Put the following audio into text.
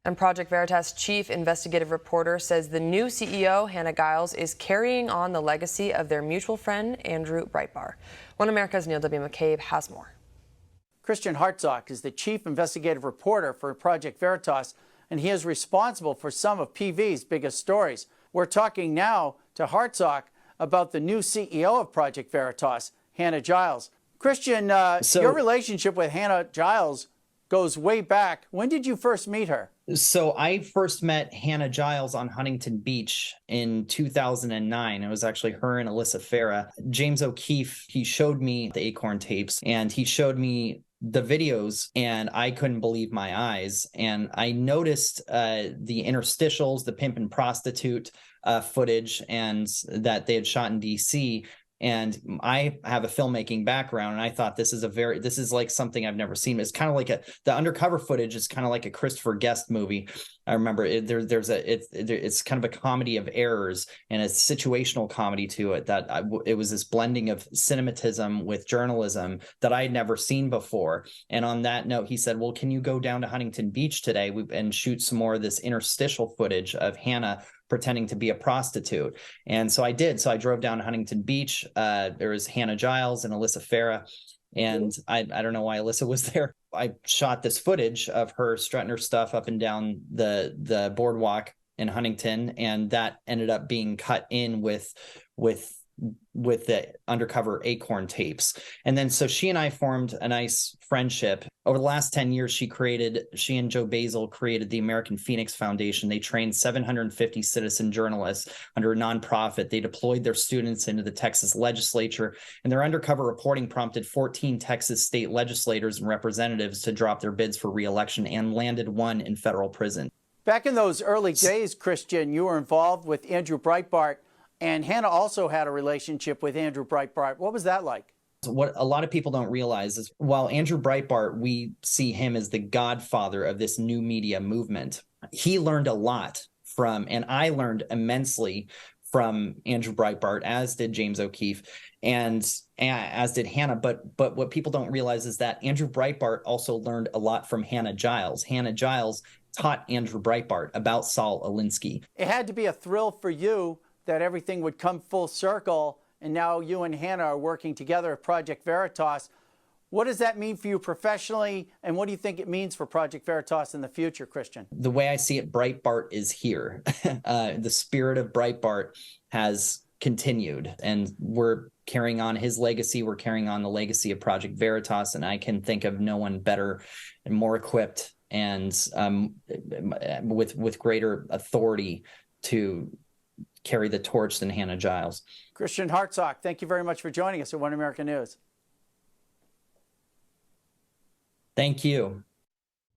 And Project Veritas chief investigative reporter says the new CEO, Hannah Giles, is carrying on the legacy of their mutual friend, Andrew Breitbart. One America's Neil W. McCabe has more. Christian Hartsock is the chief investigative reporter for Project Veritas, and he is responsible for some of PV's biggest stories. We're talking now to Hartsock about the new CEO of Project Veritas, Hannah Giles. Christian, your relationship with Hannah Giles goes way back. When did you first meet her? So I first met Hannah Giles on Huntington Beach in 2009. It was actually her and Alyssa Farah. James O'Keefe, he showed me the Acorn tapes and he showed me the videos, and I couldn't believe my eyes. And I noticed the interstitials, the pimp and prostitute footage, and that they had shot in DC. And I have a filmmaking background, and I thought this is like something I've never seen. It's kind of like the undercover footage is kind of like a Christopher Guest movie. I remember it's kind of a comedy of errors and a situational comedy to it. It was this blending of cinematism with journalism that I had never seen before. And on that note, he said, "Well, can you go down to Huntington Beach today and shoot some more of this interstitial footage of Hannah pretending to be a prostitute?" And so I did. So I drove down to Huntington Beach. There was Hannah Giles and Alyssa Farah. And I don't know why Alyssa was there. I shot this footage of her strutting her stuff up and down the boardwalk in Huntington. And that ended up being cut in with the undercover Acorn tapes. And then so she and I formed a nice friendship. Over the last 10 years, she and Joe Basil created the American Phoenix Foundation. They trained 750 citizen journalists under a nonprofit. They deployed their students into the Texas legislature, and their undercover reporting prompted 14 Texas state legislators and representatives to drop their bids for re-election and landed one in federal prison. Back in those early days, Christian, you were involved with Andrew Breitbart, and Hannah also had a relationship with Andrew Breitbart. What was that like? What a lot of people don't realize is while Andrew Breitbart, we see him as the godfather of this new media movement, he learned a lot from, and I learned immensely from Andrew Breitbart, as did James O'Keefe, and as did Hannah. But what people don't realize is that Andrew Breitbart also learned a lot from Hannah Giles. Hannah Giles taught Andrew Breitbart about Saul Alinsky. It had to be a thrill for you that everything would come full circle, and now you and Hannah are working together at Project Veritas. What does that mean for you professionally, and what do you think it means for Project Veritas in the future, Christian? The way I see it, Breitbart is here. The spirit of Breitbart has continued, and we're carrying on his legacy. We're carrying on the legacy of Project Veritas, and I can think of no one better and more equipped and with greater authority to carry the torch than Hannah Giles. Christian Hartsock, thank you very much for joining us at One American News. Thank you.